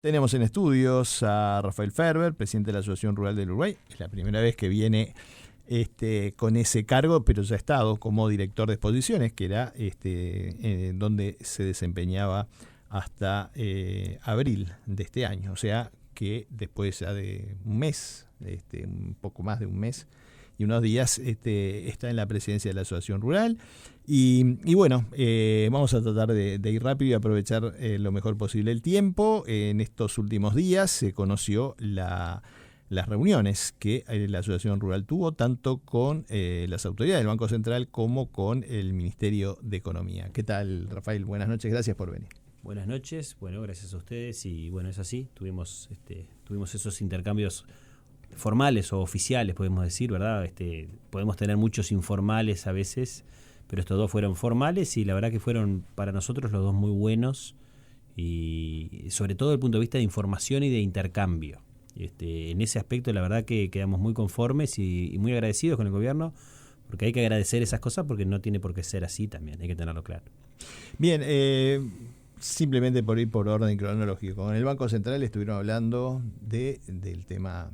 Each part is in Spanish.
Tenemos en estudios a Rafael Ferber, presidente de la Asociación Rural del Uruguay. Es la primera vez que viene con ese cargo, pero ya ha estado como director de exposiciones, que era donde se desempeñaba hasta abril de este año. O sea que después ya de un mes, un poco más de un mes y unos días, está en la presidencia de la Asociación Rural. Y bueno, vamos a tratar de ir rápido y aprovechar lo mejor posible el tiempo. En estos últimos días se conoció las reuniones que la Asociación Rural tuvo, tanto con las autoridades del Banco Central como con el Ministerio de Economía. ¿Qué tal, Rafael? Buenas noches, gracias por venir. Buenas noches, bueno, gracias a ustedes y bueno, es así, tuvimos esos intercambios formales o oficiales, podemos decir, ¿verdad? Podemos tener muchos informales a veces, pero estos dos fueron formales y la verdad que fueron para nosotros los dos muy buenos y sobre todo desde el punto de vista de información y de intercambio. En ese aspecto la verdad que quedamos muy conformes y muy agradecidos con el gobierno, porque hay que agradecer esas cosas porque no tiene por qué ser así también, hay que tenerlo claro. Bien, simplemente por ir por orden cronológico, con el Banco Central estuvieron hablando del tema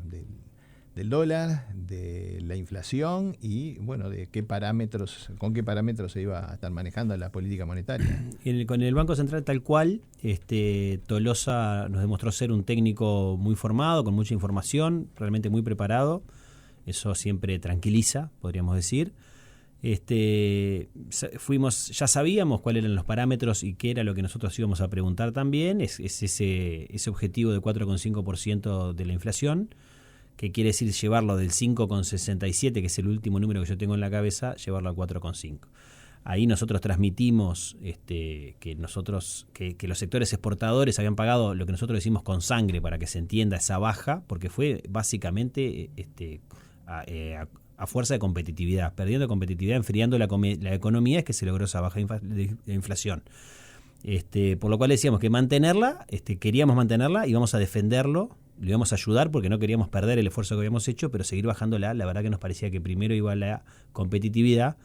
del dólar, de la inflación y bueno, de con qué parámetros se iba a estar manejando la política monetaria. Con el Banco Central tal cual, Tolosa nos demostró ser un técnico muy formado, con mucha información, realmente muy preparado. Eso siempre tranquiliza, podríamos decir. Ya sabíamos cuáles eran los parámetros y qué era lo que nosotros íbamos a preguntar también. Es ese objetivo de 4,5% de la inflación, que quiere decir llevarlo del 5,67, que es el último número que yo tengo en la cabeza, llevarlo al 4,5. Ahí nosotros transmitimos que los sectores exportadores habían pagado lo que nosotros decimos con sangre para que se entienda esa baja, porque fue básicamente a fuerza de competitividad, perdiendo competitividad, enfriando la economía, es que se logró esa baja de inflación. Por lo cual decíamos que mantenerla, queríamos mantenerla y vamos a defenderlo, le íbamos a ayudar porque no queríamos perder el esfuerzo que habíamos hecho, pero seguir bajándola. La verdad que nos parecía que primero iba la competitividad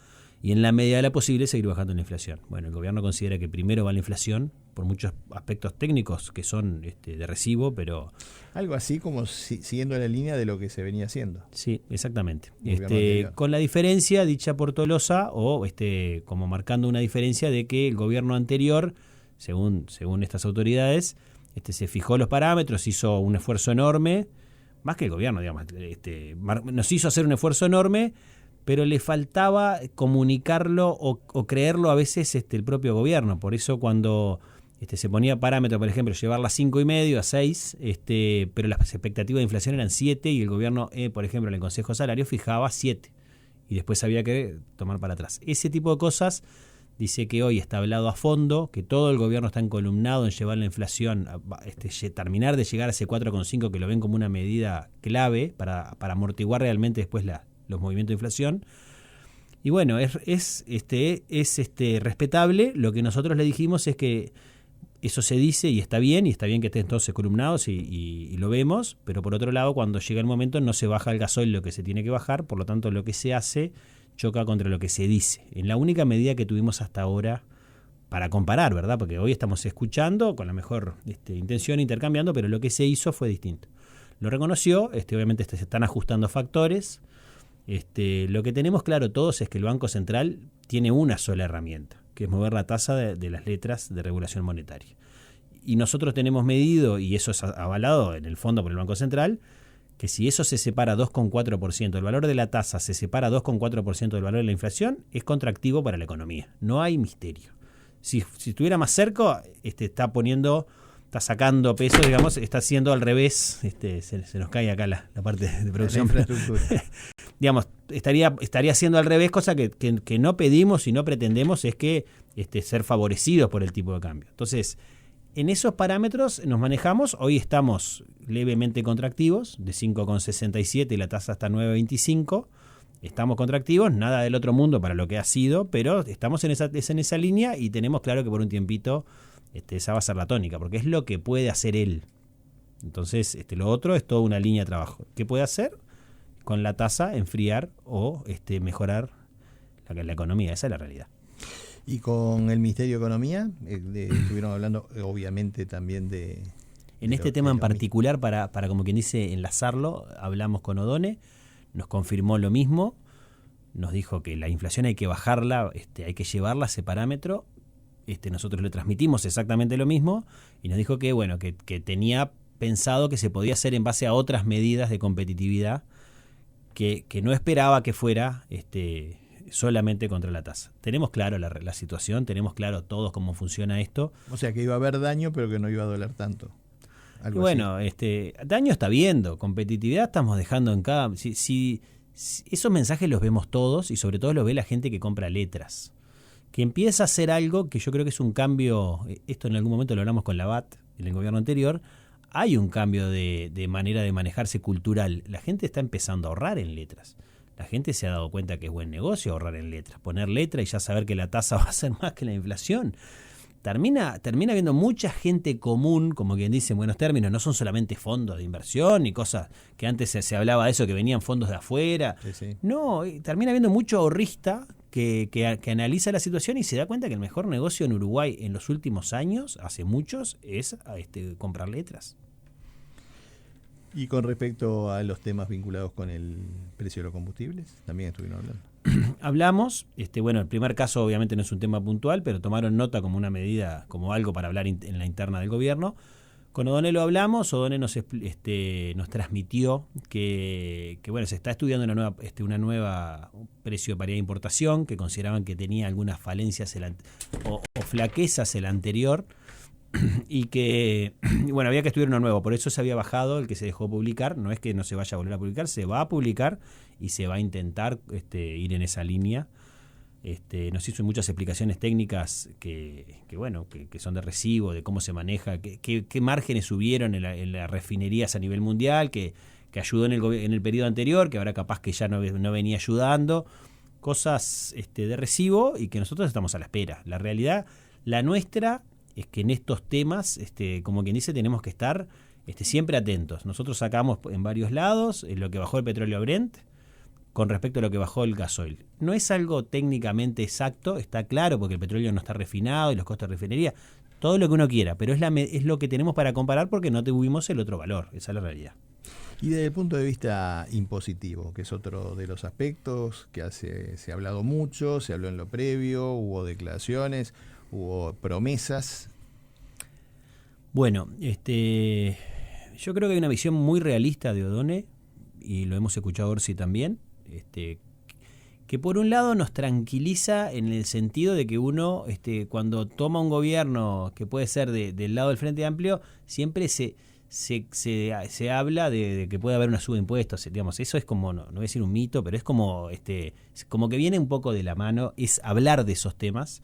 y en la medida de la posible seguir bajando la inflación. Bueno, el gobierno considera que primero va la inflación por muchos aspectos técnicos que son de recibo, pero... Algo así como siguiendo la línea de lo que se venía haciendo. Sí, exactamente. Con la diferencia dicha por Tolosa, o como marcando una diferencia de que el gobierno anterior, según estas autoridades, se fijó los parámetros, hizo un esfuerzo enorme, más que el gobierno, digamos, nos hizo hacer un esfuerzo enorme, pero le faltaba comunicarlo o creerlo a veces el propio gobierno. Por eso cuando se ponía parámetro, por ejemplo, llevarla a 5,5, a 6, pero las expectativas de inflación eran 7 y el gobierno, por ejemplo, en el Consejo de Salarios fijaba 7 y después había que tomar para atrás. Ese tipo de cosas dice que hoy está hablado a fondo, que todo el gobierno está encolumnado en llevar la inflación, terminar de llegar a ese 4,5, que lo ven como una medida clave para amortiguar realmente después los movimientos de inflación. Y bueno, es respetable. Lo que nosotros le dijimos es que eso se dice y está bien que estén todos columnados y lo vemos, pero por otro lado, cuando llega el momento no se baja el gasoil lo que se tiene que bajar, por lo tanto lo que se hace choca contra lo que se dice. En la única medida que tuvimos hasta ahora para comparar, ¿verdad? Porque hoy estamos escuchando con la mejor intención, intercambiando, pero lo que se hizo fue distinto. Lo reconoció, obviamente se están ajustando factores. Lo que tenemos claro todos es que el Banco Central tiene una sola herramienta, que es mover la tasa de las letras de regulación monetaria. Y nosotros tenemos medido, y eso es avalado en el fondo por el Banco Central, que si eso se separa 2,4%, el valor de la tasa se separa 2,4% del valor de la inflación, es contractivo para la economía. No hay misterio. Si estuviera más cerca, está sacando pesos, digamos, está haciendo al revés, se nos cae acá la parte de producción. La infraestructura. Digamos, estaría haciendo al revés, cosa que no pedimos y no pretendemos es que ser favorecidos por el tipo de cambio. Entonces, en esos parámetros nos manejamos. Hoy estamos levemente contractivos, de 5,67 y la tasa está 9,25. Estamos contractivos, nada del otro mundo para lo que ha sido, pero estamos en esa línea y tenemos claro que por un tiempito esa va a ser la tónica, porque es lo que puede hacer él. Entonces, lo otro es toda una línea de trabajo. ¿Qué puede hacer? Con la tasa enfriar o mejorar la economía. Esa es la realidad. Y con el Ministerio de Economía, estuvieron hablando obviamente también de En este tema en particular, para como quien dice, enlazarlo, hablamos con Odone, nos confirmó lo mismo, nos dijo que la inflación hay que bajarla, hay que llevarla a ese parámetro. Nosotros le transmitimos exactamente lo mismo y nos dijo que bueno, que tenía pensado que se podía hacer en base a otras medidas de competitividad, que no esperaba que fuera solamente contra la tasa. Tenemos claro la situación, tenemos claro todos cómo funciona esto. O sea que iba a haber daño, pero que no iba a doler tanto. Y bueno, daño está viendo, competitividad estamos dejando en cada... Si esos mensajes los vemos todos y sobre todo los ve la gente que compra letras, que empieza a hacer algo que yo creo que es un cambio. Esto en algún momento lo hablamos con la BAT en el gobierno anterior. Hay un cambio de manera de manejarse cultural. La gente está empezando a ahorrar en letras. La gente se ha dado cuenta que es buen negocio ahorrar en letras, poner letra y ya saber que la tasa va a ser más que la inflación. Termina viendo mucha gente común, como quien dice en buenos términos, no son solamente fondos de inversión y cosas que antes se hablaba de eso, que venían fondos de afuera. Sí. No, termina viendo mucho ahorrista que analiza la situación y se da cuenta que el mejor negocio en Uruguay en los últimos años, hace muchos, es comprar letras. Y con respecto a los temas vinculados con el precio de los combustibles, también estuvieron hablando. Hablamos, bueno, el primer caso obviamente no es un tema puntual, pero tomaron nota como una medida, como algo para hablar en la interna del gobierno. Con Odone lo hablamos, Odone nos transmitió que bueno, se está estudiando una nueva precio de paridad de importación, que consideraban que tenía algunas falencias o flaquezas el anterior, y que bueno, había que estudiar uno nuevo, por eso se había bajado el que se dejó publicar. No es que no se vaya a volver a publicar, se va a publicar y se va a intentar ir en esa línea. Nos hizo muchas explicaciones técnicas que son de recibo, de cómo se maneja, qué márgenes subieron en las refinerías a nivel mundial, que ayudó en el periodo anterior, que ahora capaz que ya no venía ayudando, cosas de recibo y que nosotros estamos a la espera. La realidad, la nuestra, es que en estos temas, como quien dice, tenemos que estar siempre atentos. Nosotros sacamos en varios lados lo que bajó el petróleo Brent con respecto a lo que bajó el gasoil. No es algo técnicamente exacto, está claro, porque el petróleo no está refinado y los costos de refinería, todo lo que uno quiera, pero es lo que tenemos para comparar porque no tuvimos el otro valor, esa es la realidad. Y desde el punto de vista impositivo, que es otro de los aspectos que se ha hablado mucho, se habló en lo previo, hubo declaraciones, hubo promesas. Bueno, yo creo que hay una visión muy realista de Odone, y lo hemos escuchado Orsi también, que por un lado nos tranquiliza en el sentido de que uno, cuando toma un gobierno que puede ser del lado del Frente Amplio, siempre se habla de que puede haber una suba de impuestos, digamos. Eso es como, no voy a decir un mito, pero es como que viene un poco de la mano, es hablar de esos temas,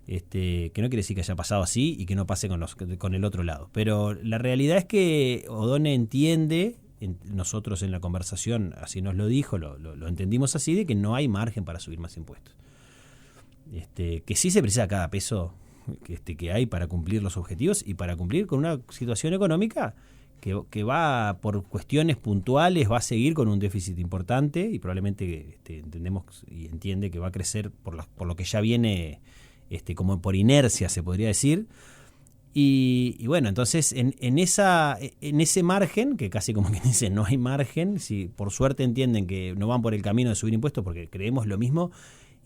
que no quiere decir que haya pasado así y que no pase con el otro lado. Pero la realidad es que Odone entiende, nosotros en la conversación así nos lo dijo, lo entendimos así, de que no hay margen para subir más impuestos. Que sí se precisa cada peso que hay para cumplir los objetivos y para cumplir con una situación económica que va, por cuestiones puntuales, va a seguir con un déficit importante y probablemente entendemos y entiende que va a crecer por lo que ya viene como por inercia, se podría decir. Y bueno, entonces en ese margen, que casi como que dice no hay margen, si por suerte entienden que no van por el camino de subir impuestos porque creemos lo mismo,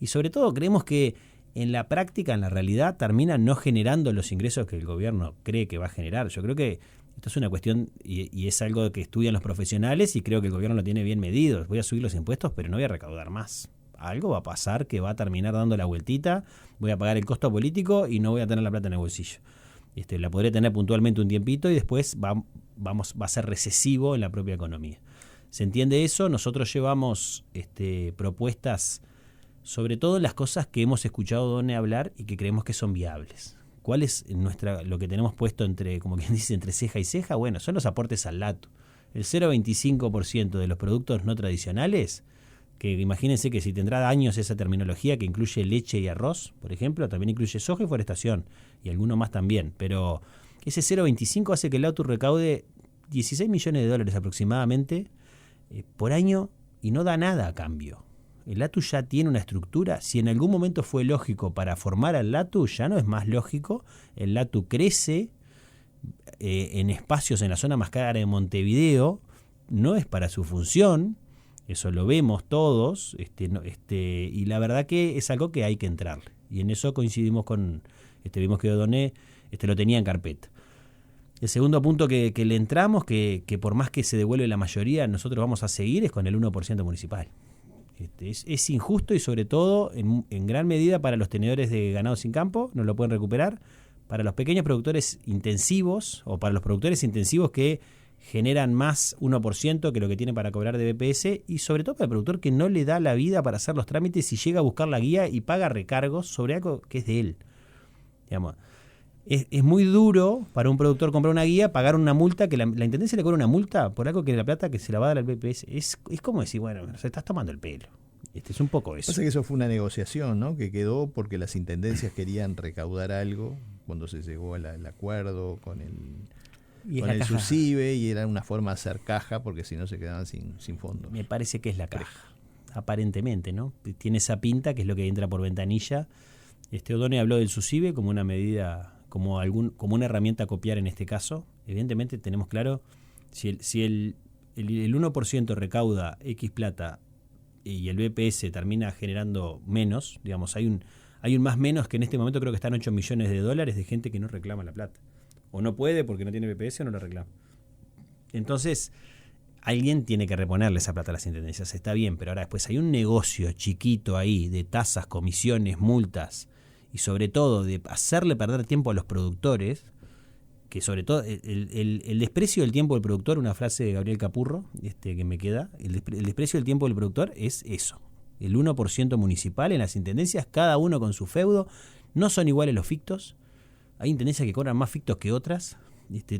y sobre todo creemos que en la práctica, en la realidad, terminan no generando los ingresos que el gobierno cree que va a generar. Yo creo que esto es una cuestión y es algo que estudian los profesionales y creo que el gobierno lo tiene bien medido. Voy a subir los impuestos, pero no voy a recaudar más. Algo va a pasar que va a terminar dando la vueltita, voy a pagar el costo político y no voy a tener la plata en el bolsillo. La podré tener puntualmente un tiempito y después va a ser recesivo en la propia economía. ¿Se entiende eso? Nosotros llevamos propuestas, sobre todo en las cosas que hemos escuchado a Odone hablar y que creemos que son viables. ¿Cuál es lo que tenemos puesto como quien dice, entre ceja y ceja? Bueno, son los aportes al LATU. El 0,25% de los productos no tradicionales, que imagínense que si tendrá años esa terminología que incluye leche y arroz, por ejemplo, también incluye soja y forestación, y alguno más también, pero ese 0,25 hace que el LATU recaude $16 millones aproximadamente por año y no da nada a cambio. El LATU ya tiene una estructura. Si en algún momento fue lógico para formar al LATU, ya no es más lógico. El LATU crece en espacios en la zona más cara de Montevideo, no es para su función, eso lo vemos todos, y la verdad que es algo que hay que entrarle. Y en eso coincidimos con, vimos que Odone lo tenía en carpeta. El segundo punto que le entramos, que por más que se devuelve la mayoría, nosotros vamos a seguir, es con el 1% municipal. Es injusto y sobre todo en gran medida para los tenedores de ganado sin campo, no lo pueden recuperar, para los pequeños productores intensivos o para los productores intensivos que generan más 1% que lo que tienen para cobrar de BPS, y sobre todo para el productor que no le da la vida para hacer los trámites y llega a buscar la guía y paga recargos sobre algo que es de él. Digamos, es muy duro para un productor comprar una guía, pagar una multa, que la intendencia le cobra una multa por algo que la plata que se la va a dar al BPS. Es como decir, bueno, se estás tomando el pelo. Es un poco eso. Pasa que eso fue una negociación, ¿no? Que quedó porque las intendencias querían recaudar algo cuando se llegó al acuerdo con el SUSIBE, y era una forma de hacer caja porque si no se quedaban sin fondos. Me parece que es la caja, aparentemente, ¿no? Tiene esa pinta que es lo que entra por ventanilla. Odone habló del SUSIBE como una medida, como una herramienta a copiar en este caso. Evidentemente tenemos claro, si el 1% recauda X plata y el BPS termina generando menos, digamos, hay un más menos que en este momento creo que están 8 millones de dólares de gente que no reclama la plata. O no puede porque no tiene BPS o no la reclama. Entonces, alguien tiene que reponerle esa plata a las intendencias. Está bien, pero ahora después hay un negocio chiquito ahí de tasas, comisiones, multas y sobre todo de hacerle perder tiempo a los productores, que sobre todo el desprecio del tiempo del productor, una frase de Gabriel Capurro que me queda, el desprecio del tiempo del productor es eso. El 1% municipal en las intendencias, cada uno con su feudo, no son iguales los fictos. Hay intendencias que cobran más fictos que otras.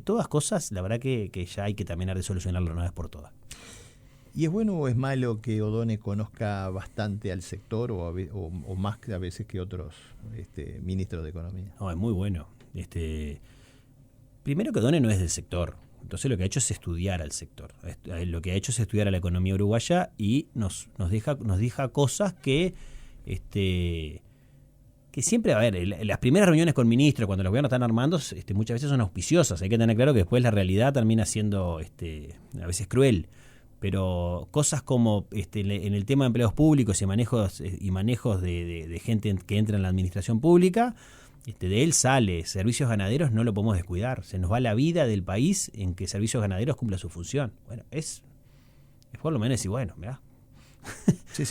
Todas cosas, la verdad que ya hay que terminar de solucionarlo una vez por todas. ¿Y es bueno o es malo que Odone conozca bastante al sector o más a veces que otros ministros de Economía? No, es muy bueno. Primero que Odone no es del sector. Entonces lo que ha hecho es estudiar al sector. Lo que ha hecho es estudiar a la economía uruguaya y nos deja cosas que siempre, a ver, las primeras reuniones con ministros, cuando los gobiernos están armando, muchas veces son auspiciosas. Hay que tener claro que después la realidad termina siendo a veces cruel. Pero cosas como en el tema de empleados públicos y manejos de gente que entra en la administración pública, de él sale. Servicios ganaderos no lo podemos descuidar. Se nos va la vida del país en que Servicios Ganaderos cumpla su función. Bueno, es por lo menos decir, bueno, mirá. Sí,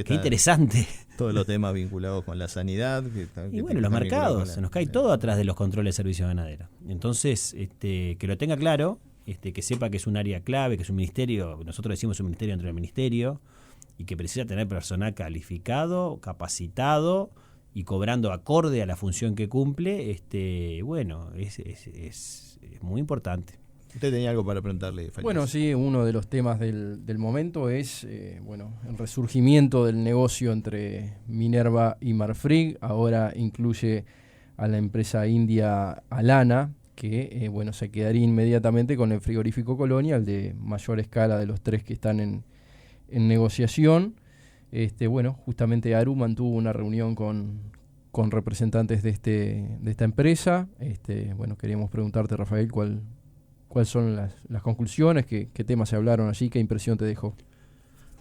qué interesante. Todos los temas vinculados con la sanidad. Y bueno, los mercados, se nos cae todo atrás de los controles de servicios ganaderos. Entonces, que lo tenga claro, que sepa que es un área clave, que es un ministerio, nosotros decimos un ministerio dentro del ministerio, y que precisa tener personal calificado, capacitado y cobrando acorde a la función que cumple. Bueno, es muy importante. Usted tenía algo para preguntarle, Félix. Bueno, sí, uno de los temas del momento es el resurgimiento del negocio entre Minerva y Marfrig. Ahora incluye a la empresa india Alana, que se quedaría inmediatamente con el frigorífico Colonia, el de mayor escala de los tres que están en negociación. Justamente Aru mantuvo una reunión con representantes de esta empresa. Queríamos preguntarte, Rafael, ¿cuáles son las conclusiones? ¿Qué temas se hablaron allí? ¿Qué impresión te dejó?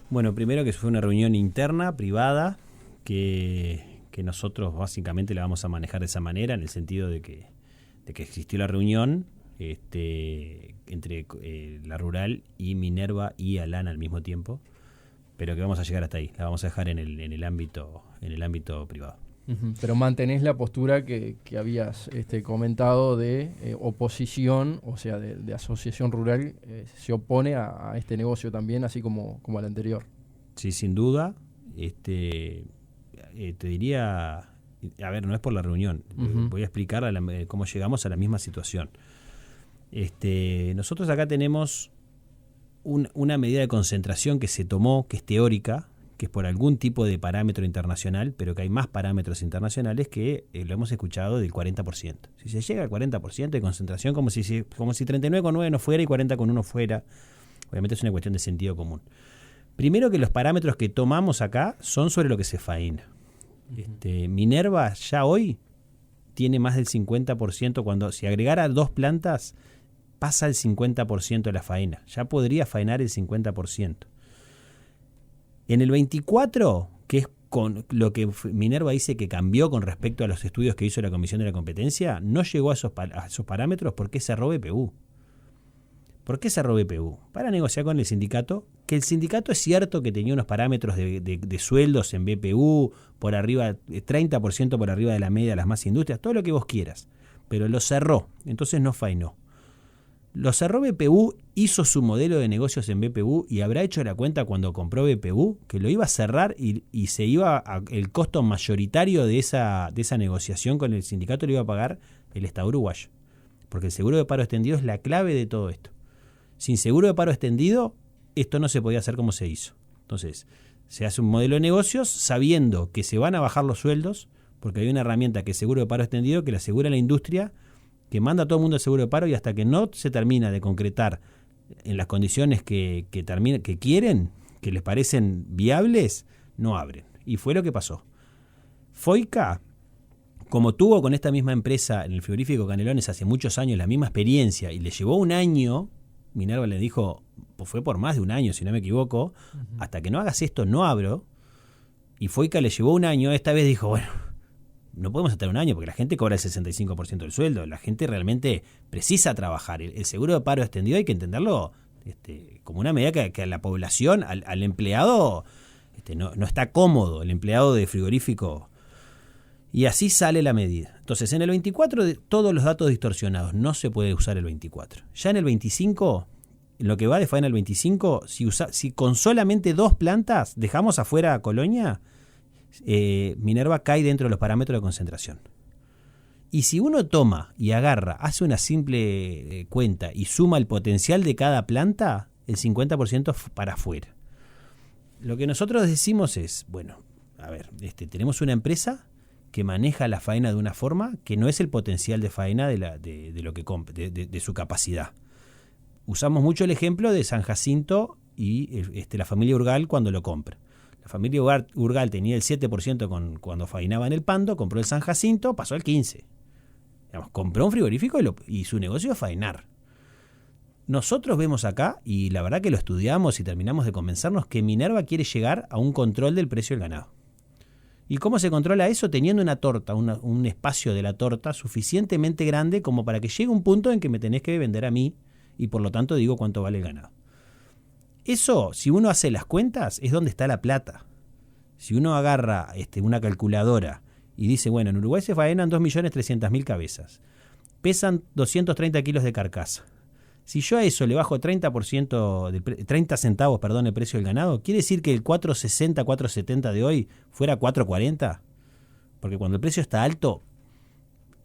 Bueno, primero que fue una reunión interna, privada, que nosotros básicamente la vamos a manejar de esa manera, en el sentido de que existió la reunión entre la Rural y Minerva y Alana al mismo tiempo, pero que vamos a llegar hasta ahí, la vamos a dejar en el ámbito privado. Uh-huh. Pero mantenés la postura que habías comentado de oposición, o sea, de asociación rural, se opone a este negocio también, así como al anterior. Sí, sin duda. Te diría, a ver, no es por la reunión, uh-huh. Voy a explicar cómo llegamos a la misma situación. Nosotros acá tenemos una medida de concentración que se tomó, que es teórica, que es por algún tipo de parámetro internacional, pero que hay más parámetros internacionales que lo hemos escuchado del 40%. Si se llega al 40% de concentración, como si 39,9 no fuera y 40,1 fuera, obviamente es una cuestión de sentido común. Primero que los parámetros que tomamos acá son sobre lo que se faena. Minerva ya hoy tiene más del 50%, cuando si agregara 2 plantas, pasa el 50% de la faena. Ya podría faenar el 50%. En el 24, que es con lo que Minerva dice que cambió con respecto a los estudios que hizo la Comisión de la Competencia, no llegó a esos parámetros porque cerró BPU. ¿Por qué cerró BPU? Para negociar con el sindicato, que el sindicato es cierto que tenía unos parámetros de sueldos en BPU por arriba, 30% por arriba de la media de las más industrias, todo lo que vos quieras, pero lo cerró, entonces no faenó. Lo cerró BPU, hizo su modelo de negocios en BPU y habrá hecho la cuenta cuando compró BPU que lo iba a cerrar y se iba el costo mayoritario de esa negociación con el sindicato lo iba a pagar el Estado uruguayo. Porque el seguro de paro extendido es la clave de todo esto. Sin seguro de paro extendido, esto no se podía hacer como se hizo. Entonces, se hace un modelo de negocios sabiendo que se van a bajar los sueldos, porque hay una herramienta que es seguro de paro extendido que le asegura a la industria, que manda a todo el mundo el seguro de paro y hasta que no se termina de concretar en las condiciones que quieren, que les parecen viables, no abren. Y fue lo que pasó. FOICA, como tuvo con esta misma empresa en el frigorífico Canelones hace muchos años la misma experiencia y le llevó un año, Minerva le dijo, pues fue por más de un año si no me equivoco, hasta que no hagas esto no abro, y FOICA le llevó un año, esta vez dijo, bueno, no podemos estar un año porque la gente cobra el 65% del sueldo, la gente realmente precisa trabajar, el seguro de paro extendido hay que entenderlo como una medida que a la población, al empleado no está cómodo, el empleado de frigorífico. Y así sale la medida. Entonces, en el 24, todos los datos distorsionados, no se puede usar el 24. Ya en el 25, en lo que va de faena el 25, si con solamente 2 plantas dejamos afuera a Colonia, Minerva cae dentro de los parámetros de concentración. Y si uno toma y agarra, hace una simple cuenta y suma el potencial de cada planta, el 50% para afuera. Lo que nosotros decimos es, bueno, a ver, tenemos una empresa que maneja la faena de una forma que no es el potencial de faena de su capacidad. Usamos mucho el ejemplo de San Jacinto y la familia Urgal cuando lo compra. La familia Urgal tenía el 7% cuando faenaba en el Pando, compró el San Jacinto, pasó al 15%. Digamos, compró un frigorífico y su negocio es faenar. Nosotros vemos acá, y la verdad que lo estudiamos y terminamos de convencernos, que Minerva quiere llegar a un control del precio del ganado. ¿Y cómo se controla eso? Teniendo una torta, un espacio de la torta suficientemente grande como para que llegue un punto en que me tenés que vender a mí y por lo tanto digo cuánto vale el ganado. Eso, si uno hace las cuentas, es donde está la plata. Si uno agarra una calculadora y dice, bueno, en Uruguay se faenan 2.300.000 cabezas, pesan 230 kilos de carcasa. Si yo a eso le bajo 30 centavos, el precio del ganado, ¿quiere decir que el 4.60, 4.70 de hoy fuera 4.40? Porque cuando el precio está alto,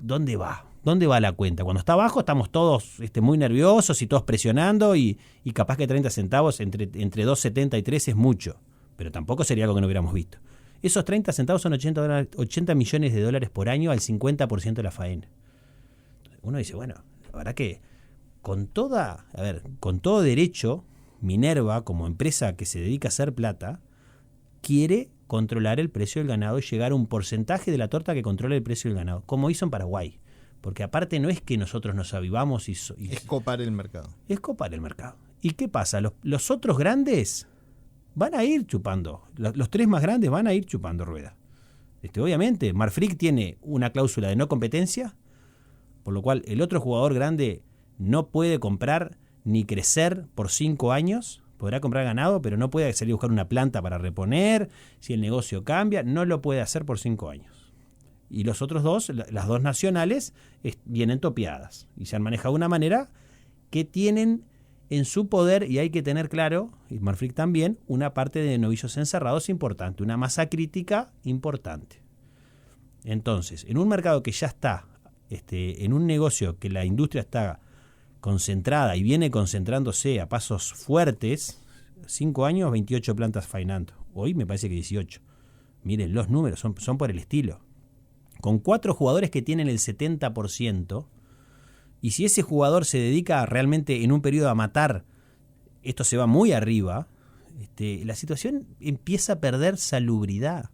¿dónde va? ¿Dónde va la cuenta? Cuando está bajo estamos todos muy nerviosos y todos presionando y capaz que 30 centavos entre 2.70 y 3 es mucho, pero tampoco sería algo que no hubiéramos visto. Esos 30 centavos son 80 millones de dólares por año al 50% de la faena. Uno dice, bueno, la verdad que con todo derecho, Minerva, como empresa que se dedica a hacer plata, quiere controlar el precio del ganado y llegar a un porcentaje de la torta que controle el precio del ganado, como hizo en Paraguay. Porque aparte no es que nosotros nos avivamos y es copar el mercado. Es copar el mercado. ¿Y qué pasa? Los otros grandes van a ir chupando. Los 3 más grandes van a ir chupando rueda. Obviamente, Marfrig tiene una cláusula de no competencia, por lo cual el otro jugador grande no puede comprar ni crecer por 5 años. Podrá comprar ganado, pero no puede salir a buscar una planta para reponer. Si el negocio cambia, no lo puede hacer por 5 años. Y los otros dos, las 2 nacionales, vienen topeadas. Y se han manejado de una manera que tienen en su poder, y hay que tener claro, y Marfrig también, una parte de novillos encerrados importante, una masa crítica importante. Entonces, en un mercado que ya está, en un negocio que la industria está concentrada y viene concentrándose a pasos fuertes, 5 años, 28 plantas faenando. Hoy me parece que 18. Miren, los números son por el estilo. Con 4 jugadores que tienen el 70%, y si ese jugador se dedica realmente en un periodo a matar, esto se va muy arriba, la situación empieza a perder salubridad.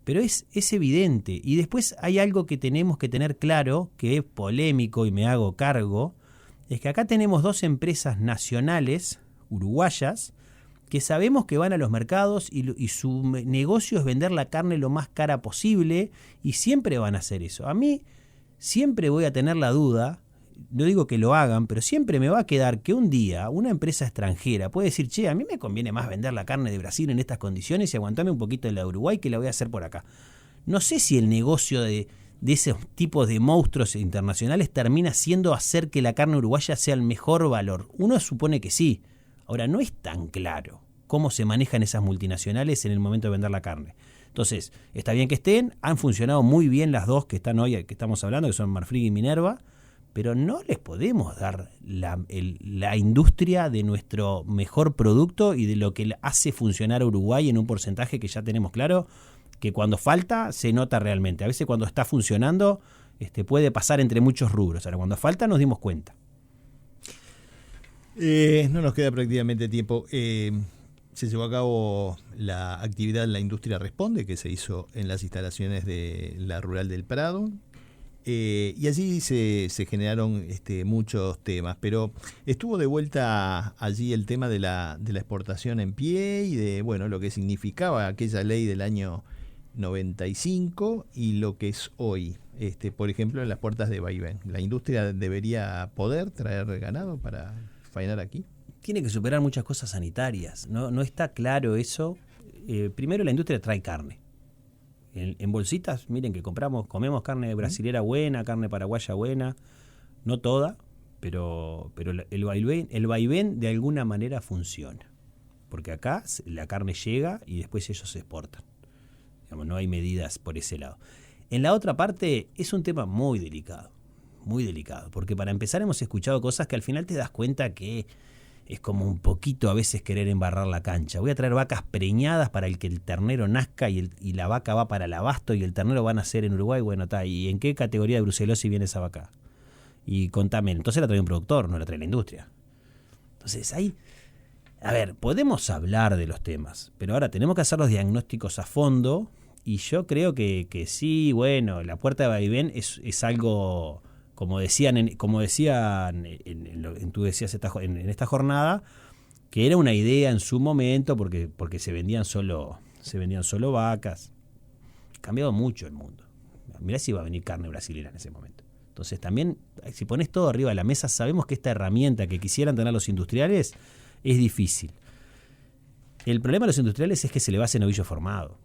Pero es evidente. Y después hay algo que tenemos que tener claro, que es polémico y me hago cargo, es que acá tenemos 2 empresas nacionales, uruguayas, que sabemos que van a los mercados y su negocio es vender la carne lo más cara posible y siempre van a hacer eso. A mí siempre voy a tener la duda, no digo que lo hagan, pero siempre me va a quedar que un día una empresa extranjera puede decir, che, a mí me conviene más vender la carne de Brasil en estas condiciones y aguantarme un poquito de la de Uruguay que la voy a hacer por acá. No sé si el negocio de esos tipos de monstruos internacionales termina siendo hacer que la carne uruguaya sea el mejor valor. Uno supone que sí. Ahora, no es tan claro cómo se manejan esas multinacionales en el momento de vender la carne. Entonces, está bien que estén, han funcionado muy bien las 2 que están hoy, que estamos hablando, que son Marfrig y Minerva, pero no les podemos dar la industria de nuestro mejor producto y de lo que hace funcionar a Uruguay en un porcentaje que ya tenemos claro, que cuando falta se nota realmente. A veces cuando está funcionando puede pasar entre muchos rubros. Ahora, cuando falta nos dimos cuenta. No nos queda prácticamente tiempo. Se llevó a cabo la actividad La Industria Responde, que se hizo en las instalaciones de la Rural del Prado. Y allí se generaron muchos temas, pero estuvo de vuelta allí el tema de la exportación en pie y de lo que significaba aquella ley del año 95 y lo que es hoy. Por ejemplo, en las puertas de vaivén. ¿La industria debería poder traer ganado para faenar aquí? Tiene que superar muchas cosas sanitarias. No está claro eso. Primero, la industria trae carne. En bolsitas, miren que comemos carne brasilera buena, carne paraguaya buena, no toda, pero el vaivén de alguna manera funciona. Porque acá la carne llega y después ellos se exportan. Digamos, no hay medidas por ese lado. En la otra parte es un tema muy delicado, porque para empezar hemos escuchado cosas que al final te das cuenta que es como un poquito a veces querer embarrar la cancha. Voy a traer vacas preñadas para que el ternero nazca y la vaca va para el abasto y el ternero va a nacer en Uruguay. Bueno, está. ¿Y en qué categoría de brucelosis viene esa vaca? Y contame, entonces la trae un productor, no la trae la industria. Entonces ahí, a ver, podemos hablar de los temas, pero ahora tenemos que hacer los diagnósticos a fondo y yo creo que sí, la puerta de vaivén es algo... Como decían tú decías en esta jornada, que era una idea en su momento porque se vendían solo vacas. Ha cambiado mucho el mundo. Mirá si va a venir carne brasilera en ese momento. Entonces también, si pones todo arriba de la mesa, sabemos que esta herramienta que quisieran tener los industriales es difícil. El problema de los industriales es que se le va a hacer novillo formado.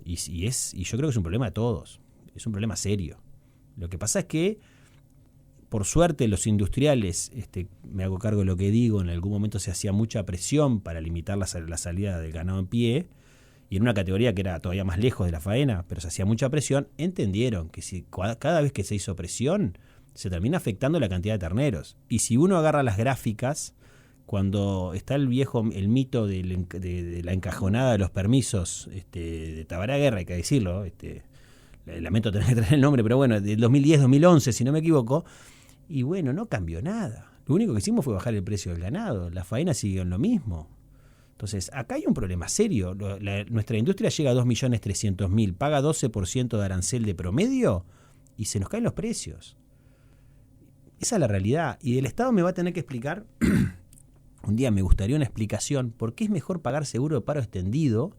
Y yo creo que es un problema de todos. Es un problema serio. Lo que pasa es que por suerte los industriales, me hago cargo de lo que digo, en algún momento se hacía mucha presión para limitar la salida del ganado en pie, y en una categoría que era todavía más lejos de la faena, pero se hacía mucha presión, entendieron que si cada vez que se hizo presión, se termina afectando la cantidad de terneros. Y si uno agarra las gráficas, cuando está el mito de la encajonada de los permisos de Tabará Guerra, hay que decirlo, lamento tener que traer el nombre, pero bueno, del 2010-2011, si no me equivoco, y no cambió nada. Lo único que hicimos fue bajar el precio del ganado. La faena siguió en lo mismo. Entonces, acá hay un problema serio. Nuestra industria llega a 2.300.000, paga 12% de arancel de promedio y se nos caen los precios. Esa es la realidad. Y el Estado me va a tener que explicar, un día me gustaría una explicación, por qué es mejor pagar seguro de paro extendido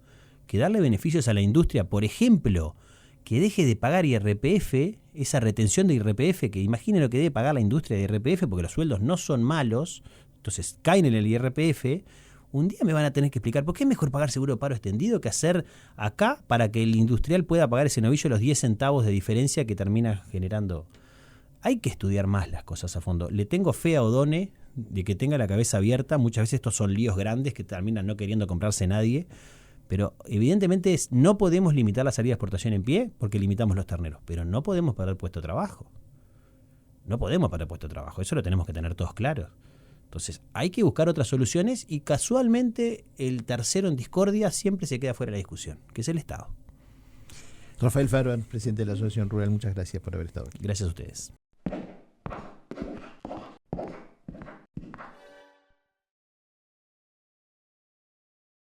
que darle beneficios a la industria. Por ejemplo, que deje de pagar IRPF, esa retención de IRPF, que imaginen lo que debe pagar la industria de IRPF, porque los sueldos no son malos, entonces caen en el IRPF. Un día me van a tener que explicar por qué es mejor pagar seguro de paro extendido que hacer acá para que el industrial pueda pagar ese novillo los 10 centavos de diferencia que termina generando. Hay que estudiar más las cosas a fondo. Le tengo fe a Odone de que tenga la cabeza abierta. Muchas veces estos son líos grandes que terminan no queriendo comprarse nadie. Pero evidentemente no podemos limitar la salida de exportación en pie porque limitamos los terneros. Pero no podemos perder puesto de trabajo. No podemos perder puesto de trabajo. Eso lo tenemos que tener todos claros. Entonces hay que buscar otras soluciones y casualmente el tercero en discordia siempre se queda fuera de la discusión, que es el Estado. Rafael Ferber, presidente de la Asociación Rural, muchas gracias por haber estado aquí. Gracias a ustedes.